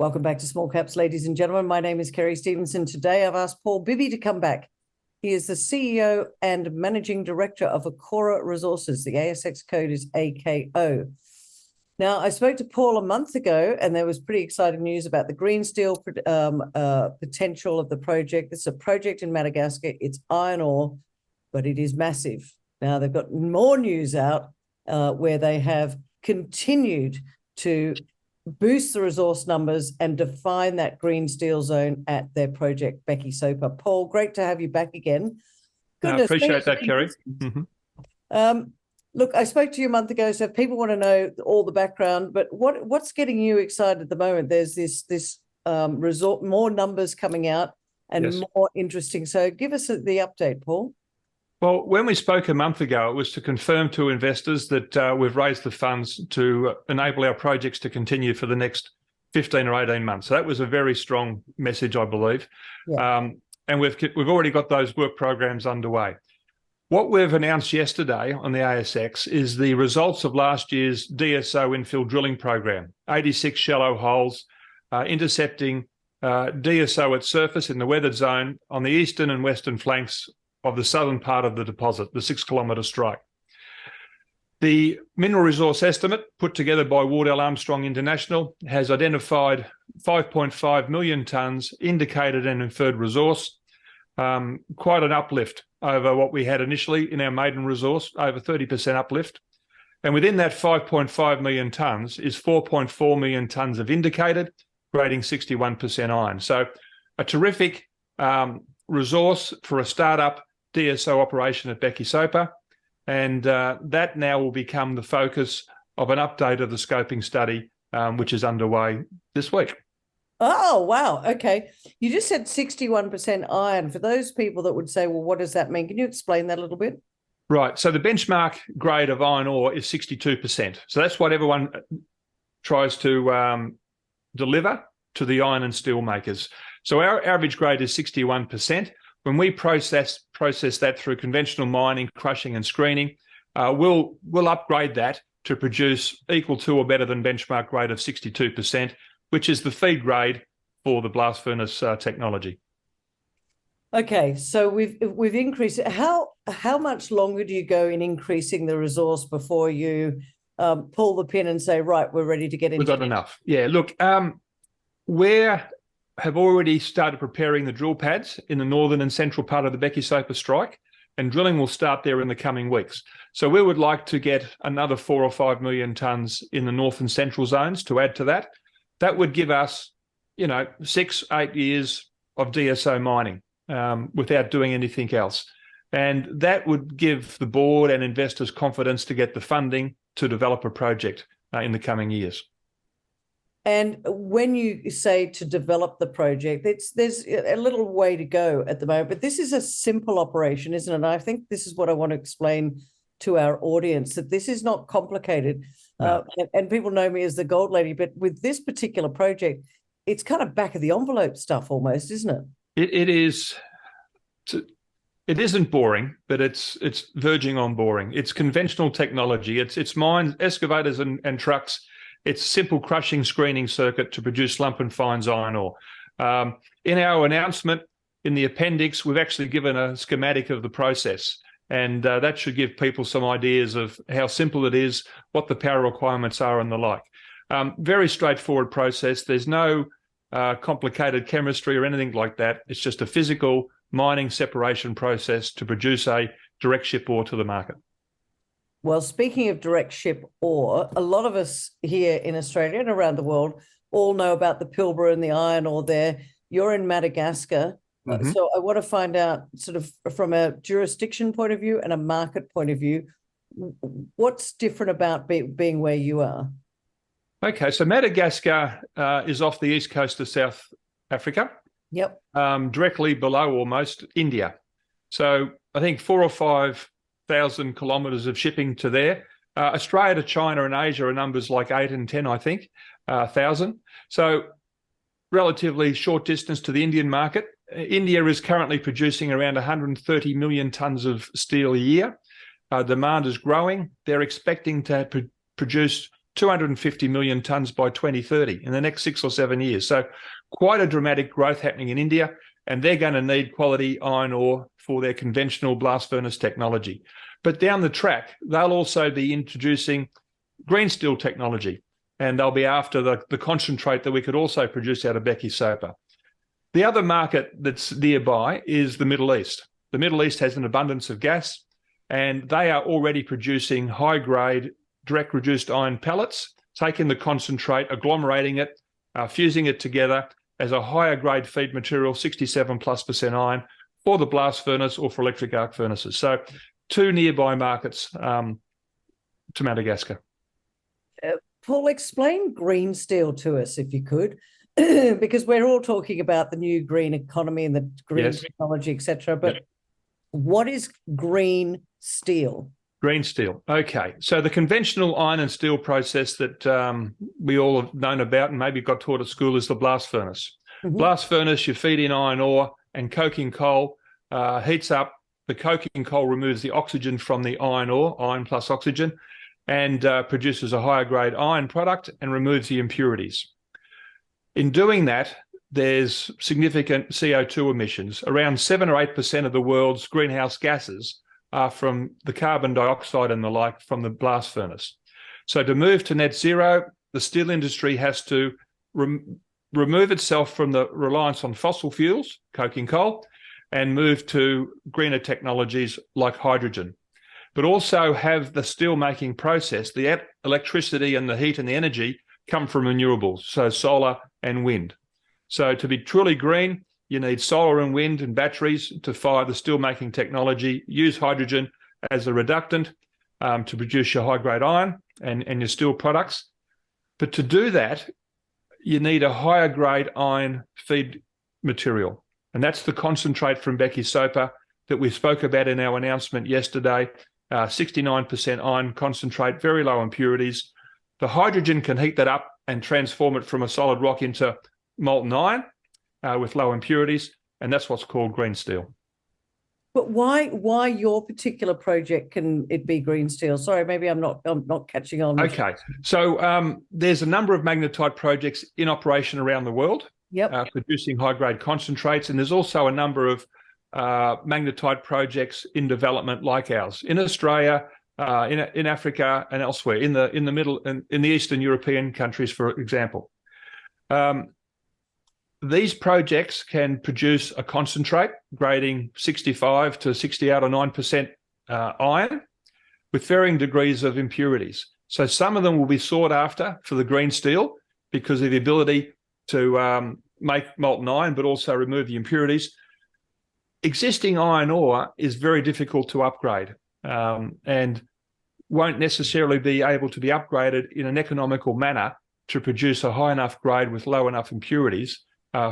Welcome back to Small Caps, ladies and gentlemen. My name is Kerry Stevenson. Today I've asked Paul Bibby to come back. He is the CEO and Managing Director of Akora Resources. The ASX code is AKO. Now, I spoke to Paul a month ago, and there was pretty exciting news about the green steel potential of the project. It's a project in Madagascar. It's iron ore, but it is massive. Now, they've got more news out where they have continued to boost the resource numbers and define that green steel zone at their project, Bekisopa. Paul, great to have you back again. I appreciate that, Kerry. Look, I spoke to you a month ago, so if people want to know all the background, but what's getting you excited at the moment? There's this resort, more numbers coming out and Yes. more interesting. So give us the update, Paul. Well, when we spoke a month ago, it was to confirm to investors that we've raised the funds to enable our projects to continue for the next 15 or 18 months. So that was a very strong message, I believe. Yeah. And we've already got those work programs underway. What we've announced yesterday on the ASX is the results of last year's DSO infill drilling program, 86 shallow holes, intercepting DSO at surface in the weathered zone on the eastern and western flanks of the southern part of the deposit, the 6-kilometre strike. The mineral resource estimate put together by Wardell Armstrong International has identified 5.5 million tonnes indicated and inferred resource, quite an uplift over what we had initially in our maiden resource, over 30% uplift. And within that 5.5 million tonnes is 4.4 million tonnes of indicated, grading 61% iron. So a terrific resource for a startup DSO operation at Bekisopa. And that now will become the focus of an update of the scoping study, which is underway this week. Oh, wow. Okay. You just said 61% iron. For those people that would say, well, what does that mean? Can you explain that a little bit? Right. So the benchmark grade of iron ore is 62%. So that's what everyone tries to deliver to the iron and steel makers. So our average grade is 61%. When we process that through conventional mining, crushing and screening, we'll upgrade that to produce equal to or better than benchmark grade of 62%, which is the feed grade for the blast furnace technology. Okay, so we've increased it. How much longer do you go in increasing the resource before you pull the pin and say, right, we're ready to get into We've got enough. Yeah, look, we have already started preparing the drill pads in the northern and central part of the Bekisopa strike, and drilling will start there in the coming weeks. So we would like to get another 4 or 5 million tonnes in the north and central zones to add to that. That would give us, 6-8 years of DSO mining without doing anything else. And that would give the board and investors confidence to get the funding to develop a project in the coming years. And when you say to develop the project, there's a little way to go at the moment, but this is a simple operation, isn't it? And I think this is what I want to explain to our audience, that this is not complicated. No. And people know me as the gold lady, but with this particular project, it's kind of back of the envelope stuff almost, isn't it? It is. It isn't boring, but it's verging on boring. It's conventional technology. It's mines, excavators and trucks. It's simple crushing screening circuit to produce lump and fines iron ore. In our announcement, in the appendix, we've actually given a schematic of the process, and that should give people some ideas of how simple it is, what the power requirements are and the like. Very straightforward process. There's no complicated chemistry or anything like that. It's just a physical mining separation process to produce a direct ship ore to the market. Well, speaking of direct ship ore, a lot of us here in Australia and around the world all know about the Pilbara and the iron ore there. You're in Madagascar. Mm-hmm. So I want to find out, sort of from a jurisdiction point of view and a market point of view, what's different about being where you are? Okay, so Madagascar is off the east coast of South Africa. Yep. Directly below almost India. So I think 4,000 or 5,000 kilometres of shipping to there. Australia to China and Asia are numbers like 8 and 10, I think, 1,000. So relatively short distance to the Indian market. India is currently producing around 130 million tonnes of steel a year. Demand is growing. They're expecting to produce 250 million tonnes by 2030 in the next 6 or 7 years. So quite a dramatic growth happening in India, and they're going to need quality iron ore for their conventional blast furnace technology. But down the track, they'll also be introducing green steel technology, and they'll be after the concentrate that we could also produce out of Bekisopa. The other market that's nearby is the Middle East. The Middle East has an abundance of gas, and they are already producing high-grade direct reduced iron pellets, taking the concentrate, agglomerating it, fusing it together as a higher grade feed material, 67+% iron, for the blast furnace or for electric arc furnaces. So 2 nearby markets to Madagascar. Paul, explain green steel to us, if you could, because we're all talking about the new green economy and the green technology, etc. But what is green steel? Green steel. Okay. So the conventional iron and steel process that we all have known about and maybe got taught at school is the blast furnace. Mm-hmm. Blast furnace, you feed in iron ore and coking coal, heats up. The coking coal removes the oxygen from the iron ore, iron plus oxygen, and produces a higher grade iron product and removes the impurities. In doing that, there's significant CO2 emissions. Around 7 or 8% of the world's greenhouse gases are from the carbon dioxide and the like from the blast furnace. So to move to net zero, the steel industry has to remove itself from the reliance on fossil fuels, coking coal, and move to greener technologies like hydrogen, but also have the steel making process, the electricity and the heat and the energy come from renewables, so solar and wind. So to be truly green, you need solar and wind and batteries to fire the steel-making technology, use hydrogen as a reductant to produce your high-grade iron and your steel products. But to do that, you need a higher-grade iron feed material. And that's the concentrate from Bekisopa that we spoke about in our announcement yesterday, 69% iron concentrate, very low impurities. The hydrogen can heat that up and transform it from a solid rock into molten iron, with low impurities, and that's what's called green steel. But why your particular project can it be green steel? Sorry, maybe I'm not catching on. Okay, so there's a number of magnetite projects in operation around the world, producing high-grade concentrates, and there's also a number of magnetite projects in development like ours in Australia, in Africa, and elsewhere in the middle and in the Eastern European countries, for example. These projects can produce a concentrate grading 65 to 68 or 9% iron with varying degrees of impurities. So some of them will be sought after for the green steel because of the ability to make molten iron, but also remove the impurities. Existing iron ore is very difficult to upgrade and won't necessarily be able to be upgraded in an economical manner to produce a high enough grade with low enough impurities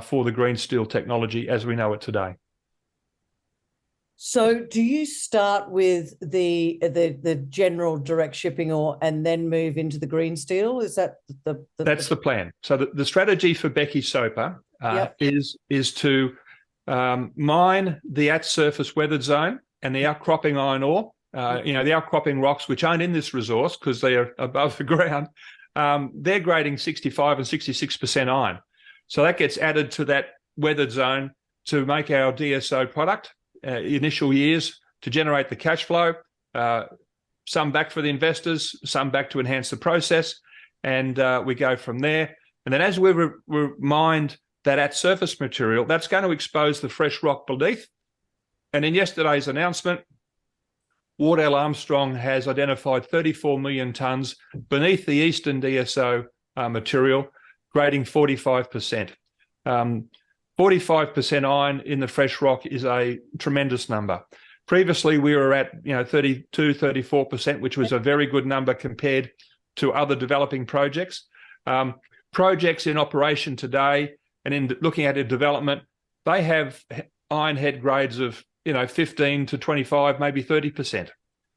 for the green steel technology as we know it today. So do you start with the general direct shipping ore and then move into the green steel? Is that That's the plan. So the strategy for Bekisopa is to mine the at-surface weathered zone and the outcropping iron ore, the outcropping rocks which aren't in this resource because they are above the ground. They're grading 65 and 66% iron. So that gets added to that weathered zone to make our DSO product, initial years, to generate the cash flow, some back for the investors, some back to enhance the process, and we go from there. And then as we mined that at-surface material, that's going to expose the fresh rock beneath. And in yesterday's announcement, Wardell Armstrong has identified 34 million tonnes beneath the eastern DSO material, grading 45%. 45% iron in the fresh rock is a tremendous number. Previously, we were at 32, 34%, which was a very good number compared to other developing projects. Projects in operation today and in looking at their development, they have iron head grades of 15 to 25, maybe 30%.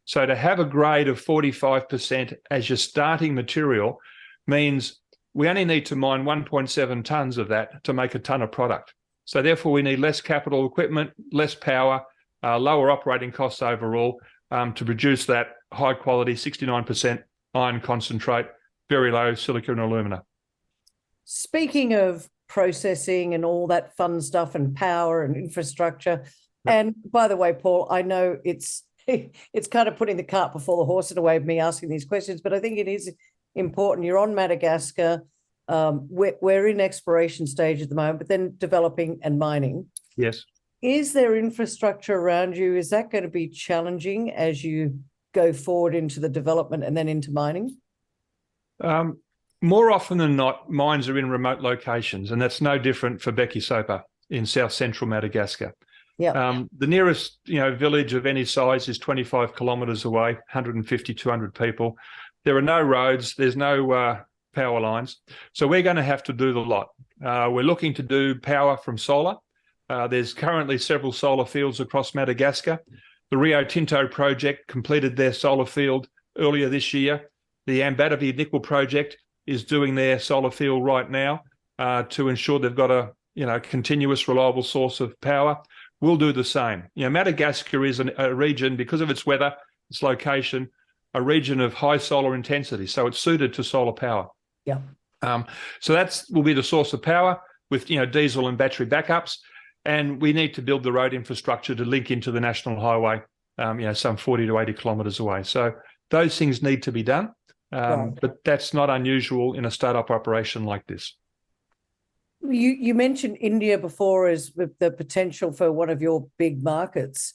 So to have a grade of 45% as your starting material means we only need to mine 1.7 tonnes of that to make a tonne of product. So therefore, we need less capital equipment, less power, lower operating costs overall to produce that high quality 69% iron concentrate very low silica and alumina. Speaking of processing and all that fun stuff and power and infrastructure, and by the way, Paul, I know it's kind of putting the cart before the horse in a way of me asking these questions, but I think it is important. You're on Madagascar. We're in exploration stage at the moment, but then developing and mining. Yes. Is there infrastructure around you? Is that going to be challenging as you go forward into the development and then into mining? More often than not, mines are in remote locations, and that's no different for Bekisopa in south central Madagascar. Yeah. The nearest, village of any size is 25 kilometres away, 150, 200 people. There are no roads. There's no power lines. So we're going to have to do the lot. We're looking to do power from solar. There's currently several solar fields across Madagascar. The Rio Tinto project completed their solar field earlier this year. The Ambatabi nickel project is doing their solar field right now to ensure they've got a continuous, reliable source of power. We'll do the same. Madagascar is a region, because of its weather, its location, a region of high solar intensity. So it's suited to solar power. Yeah. So that will be the source of power with, diesel and battery backups. And we need to build the road infrastructure to link into the national highway, some 40 to 80 kilometres away. So those things need to be done. But that's not unusual in a startup operation like this. You mentioned India before as the potential for one of your big markets.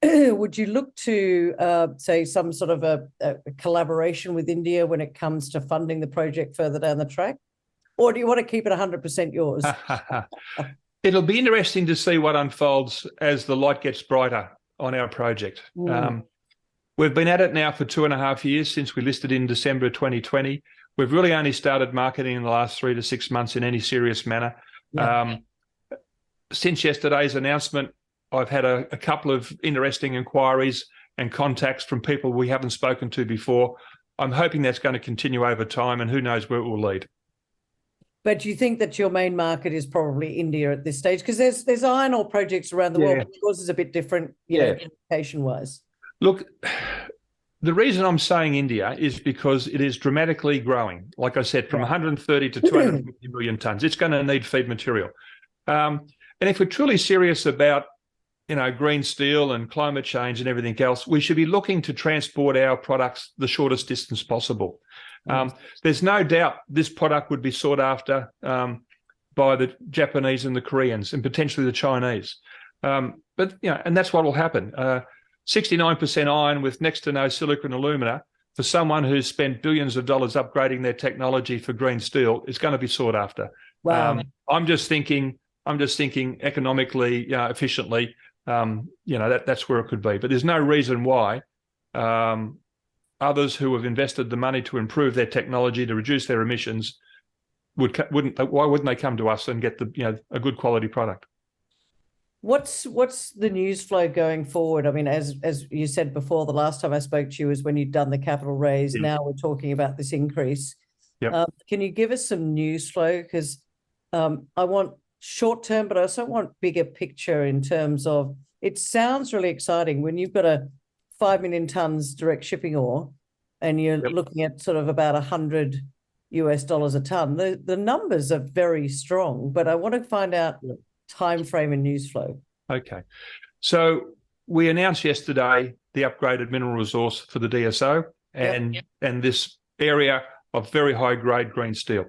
Would you look to, say, some sort of a collaboration with India when it comes to funding the project further down the track? Or do you want to keep it 100% yours? It'll be interesting to see what unfolds as the light gets brighter on our project. We've been at it now for 2.5 years since we listed in December 2020. We've really only started marketing in the last 3 to 6 months in any serious manner. Yeah. Since yesterday's announcement, I've had a couple of interesting inquiries and contacts from people we haven't spoken to before. I'm hoping that's going to continue over time, and who knows where it will lead. But do you think that your main market is probably India at this stage? Because there's iron ore projects around the world, but yours is a bit different, application-wise. Look, the reason I'm saying India is because it is dramatically growing. Like I said, from 130 to 250 million tonnes. It's going to need feed material. And if we're truly serious about, green steel and climate change and everything else, we should be looking to transport our products the shortest distance possible. There's no doubt this product would be sought after by the Japanese and the Koreans and potentially the Chinese. And that's what will happen. 69% iron with next to no silica and alumina for someone who's spent billions of dollars upgrading their technology for green steel is going to be sought after. Wow. I'm just thinking economically, efficiently. That's where it could be. But there's no reason why others who have invested the money to improve their technology to reduce their emissions why wouldn't they come to us and get a good quality product? What's the news flow going forward? I mean, as you said before, the last time I spoke to you was when you'd done the capital raise. Yeah. Now we're talking about this increase. Yep. Can you give us some news flow? Because I want short term, but I also want bigger picture in terms of, it sounds really exciting when you've got a 5 million tonnes direct shipping ore and you're looking at sort of about $100 a tonne. The numbers are very strong, but I want to find out time frame and news flow. Okay. So we announced yesterday the upgraded mineral resource for the DSO and this area of very high grade green steel.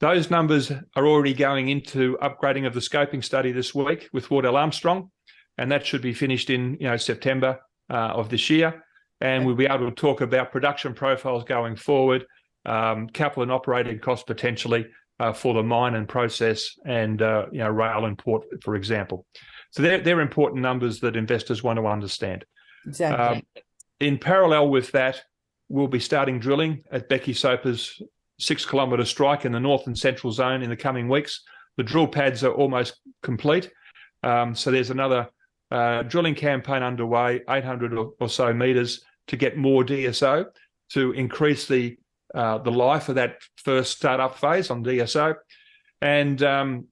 Those numbers are already going into upgrading of the scoping study this week with Wardell Armstrong, and that should be finished in September of this year. And we'll be able to talk about production profiles going forward, capital and operating costs potentially for the mine and process and rail and port, for example. So they're important numbers that investors want to understand. Exactly. In parallel with that, we'll be starting drilling at Bekisopa's 6-kilometre strike in the north and central zone in the coming weeks. The drill pads are almost complete. So there's another drilling campaign underway, 800 or so metres, to get more DSO to increase the life of that first startup phase on DSO. And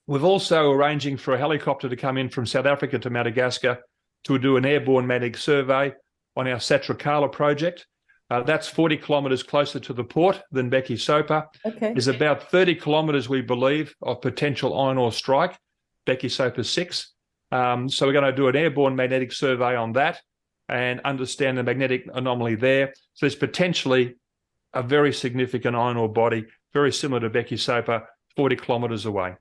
we're also arranging for a helicopter to come in from South Africa to Madagascar to do an airborne magnetic survey on our Satricala project. That's 40 kilometres closer to the port than Bekisopa. Okay. There's about 30 kilometres, we believe, of potential iron ore strike, Bekisopa 6. So we're going to do an airborne magnetic survey on that and understand the magnetic anomaly there. So there's potentially a very significant iron ore body, very similar to Bekisopa, 40 kilometres away.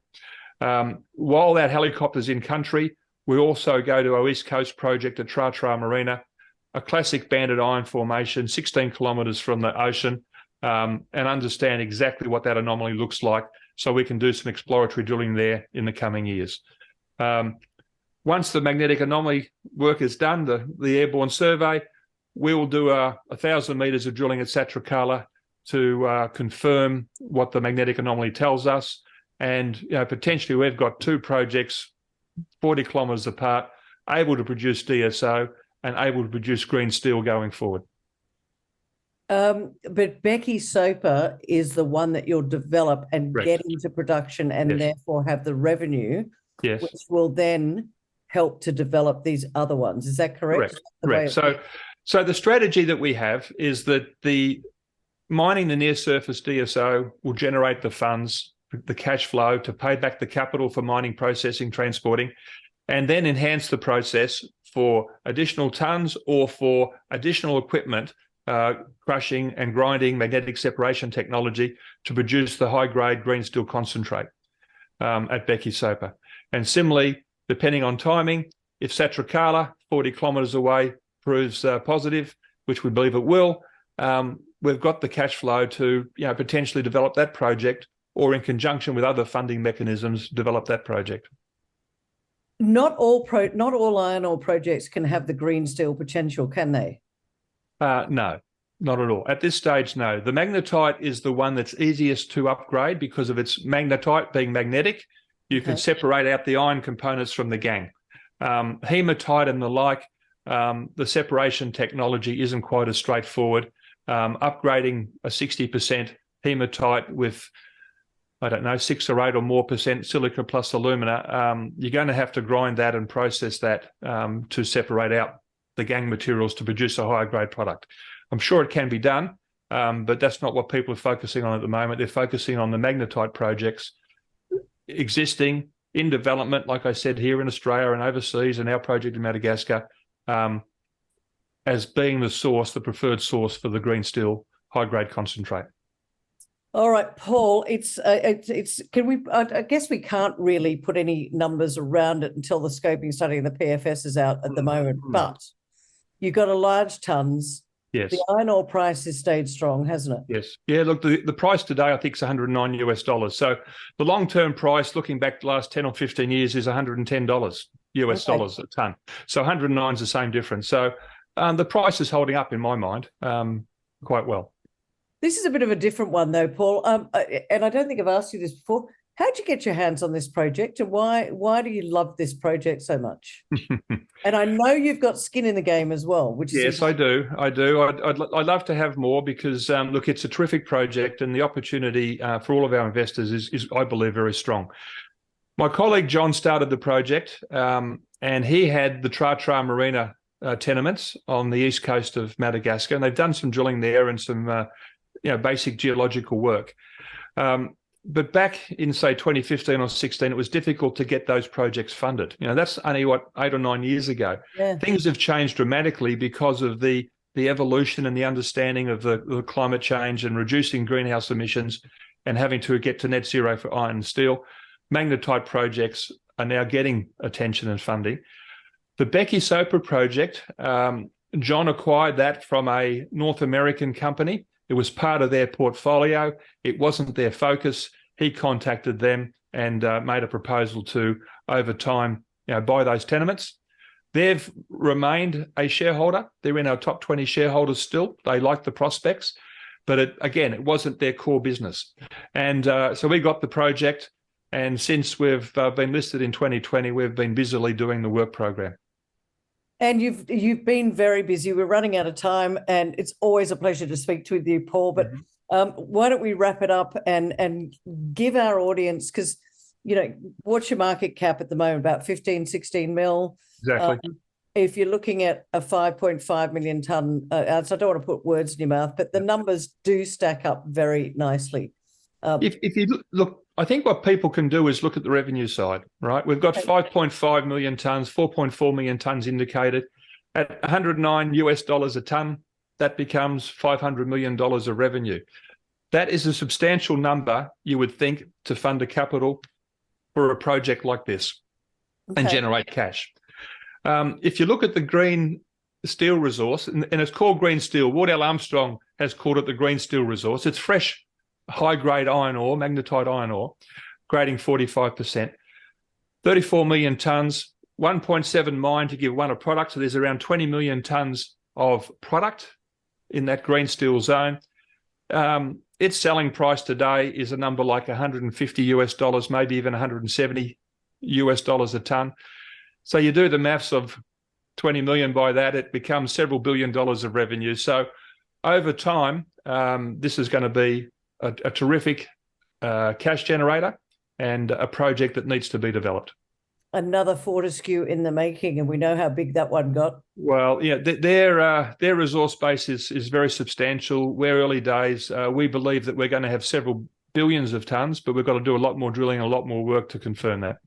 While that helicopter's in country, we also go to our East Coast project at Tra Marina, a classic banded iron formation, 16 kilometres from the ocean, and understand exactly what that anomaly looks like so we can do some exploratory drilling there in the coming years. Once the magnetic anomaly work is done, the airborne survey, we will do 1,000 metres of drilling at Satricala to confirm what the magnetic anomaly tells us. And potentially we've got two projects 40 kilometres apart, able to produce DSO and able to produce green steel going forward. But Bekisopa is the one that you'll develop and Correct. get into production and Yes. therefore have the revenue, Yes. which will then help to develop these other ones. Is that correct? Correct. So the strategy that we have is that the mining the near surface DSO will generate the funds, the cash flow to pay back the capital for mining, processing, transporting, and then enhance the process for additional tons or for additional equipment, crushing and grinding magnetic separation technology to produce the high-grade green steel concentrate at Bekisopa. And similarly, depending on timing, if Satricala, 40 kilometres away, proves positive, which we believe it will, we've got the cash flow to potentially develop that project, or in conjunction with other funding mechanisms, develop that project. Not all iron ore projects can have the green steel potential, can they? No, not at all. At this stage, no. The magnetite is the one that's easiest to upgrade because of its magnetite being magnetic. You can separate out the iron components from the gangue. Hematite and the like, the separation technology isn't quite as straightforward. Upgrading a 60% hematite with, I don't know, 6 or 8 or more percent silica plus alumina, you're going to have to grind that and process that to separate out the gangue materials to produce a higher grade product. I'm sure it can be done, but that's not what people are focusing on at the moment. They're focusing on the magnetite projects existing in development, like I said, here in Australia and overseas, and our project in Madagascar, as being the source, the preferred source for the green steel high grade concentrate. All right, Paul, can we, I guess we can't really put any numbers around it until the scoping study and the PFS is out at the moment, but you've got a large tons. Yes. The iron ore price has stayed strong, hasn't it? Yes. Yeah, look, the price today, I think, is $109 US. So the long-term price, looking back the last 10 or 15 years, is $110 US dollars a ton. So 109 is the same difference. So the price is holding up, in my mind, quite well. This is a bit of a different one, though, Paul. And I don't think I've asked you this before. How'd you get your hands on this project, and why do you love this project so much? And I know you've got skin in the game as well, which is yes, I do. I'd love to have more because look, it's a terrific project, and the opportunity for all of our investors is I believe very strong. My colleague John started the project, and he had the Tra Marina tenements on the east coast of Madagascar, and they've done some drilling there and some basic geological work. But back in, say, 2015 or 16, it was difficult to get those projects funded. That's only, 8 or 9 years ago. Yeah. Things have changed dramatically because of the evolution and the understanding of the climate change and reducing greenhouse emissions and having to get to net zero for iron and steel. Magnetite projects are now getting attention and funding. The Bekisopa project, John acquired that from a North American company. It was part of their portfolio. It wasn't their focus. He contacted them and made a proposal to, over time, buy those tenements. They've remained a shareholder. They're in our top 20 shareholders still. They like the prospects, but it wasn't their core business. And so we got the project, and since we've been listed in 2020, we've been busily doing the work program. And you've been very busy. We're running out of time, and it's always a pleasure to speak with you, Paul. But why don't we wrap it up and give our audience, because what's your market cap at the moment? About 15, 16 mil. Exactly. if you're looking at a 5.5 million tonne, so I don't want to put words in your mouth, but the numbers do stack up very nicely. If you look, I think what people can do is look at the revenue side, right? We've got 5.5 million tonnes, 4.4 million tonnes indicated. At $109 a tonne, that becomes $500 million of revenue. That is a substantial number, you would think, to fund a capital for a project like this and generate cash. If you look at the green steel resource, and it's called green steel, Wardell Armstrong has called it the green steel resource. It's fresh, high-grade iron ore, magnetite iron ore, grading 45%, 34 million tonnes, 1.7 mine to give one a product. So there's around 20 million tonnes of product in that green steel zone. Its selling price today is a number like $150, maybe even $170 a tonne. So you do the maths of 20 million by that, it becomes several $billion of revenue. So over time, this is going to be a terrific cash generator and a project that needs to be developed. Another Fortescue in the making, and we know how big that one got. Well, yeah, their resource base is very substantial. We're early days. We believe that we're going to have several billions of tonnes, but we've got to do a lot more drilling, a lot more work to confirm that.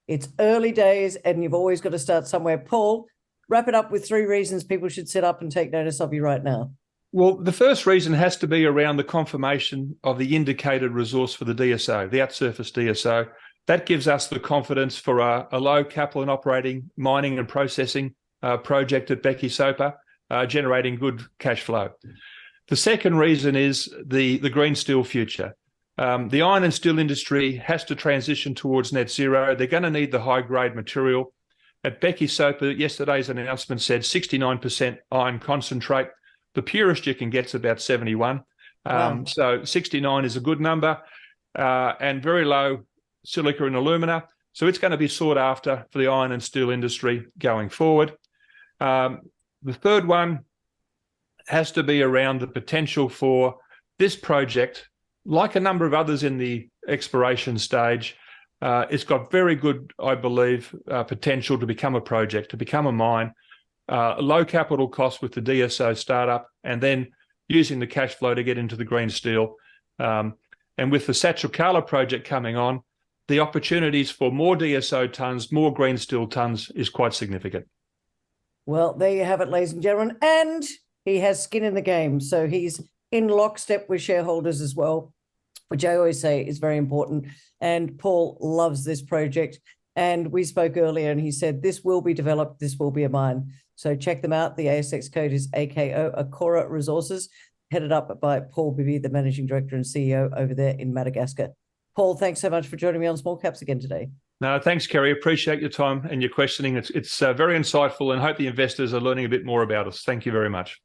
It's early days, and you've always got to start somewhere. Paul, wrap it up with 3 reasons people should sit up and take notice of you right now. Well, the first reason has to be around the confirmation of the indicated resource for the DSO, the at-surface DSO. That gives us the confidence for a low capital and operating mining and processing project at Bekisopa, generating good cash flow. The second reason is the green steel future. The iron and steel industry has to transition towards net zero. They're going to need the high-grade material. At Bekisopa, yesterday's announcement said 69% iron concentrate. The purest you can get is about 71. Wow. So 69 is a good number, and very low silica and alumina. So it's going to be sought after for the iron and steel industry going forward. The third one has to be around the potential for this project, like a number of others in the exploration stage. It's got very good, I believe, potential to become a project, to become a mine, low capital cost with the DSO startup, and then using the cash flow to get into the green steel. And with the Satricala project coming on, the opportunities for more DSO tonnes, more green steel tonnes is quite significant. Well, there you have it, ladies and gentlemen. And he has skin in the game. So he's in lockstep with shareholders as well, which I always say is very important. And Paul loves this project. And we spoke earlier and he said, this will be developed. This will be a mine. So check them out. The ASX code is AKO, Akora Resources, headed up by Paul Bibby, the Managing Director and CEO over there in Madagascar. Paul, thanks so much for joining me on Small Caps again today. No, thanks, Kerry. Appreciate your time and your questioning. It's very insightful, and hope the investors are learning a bit more about us. Thank you very much.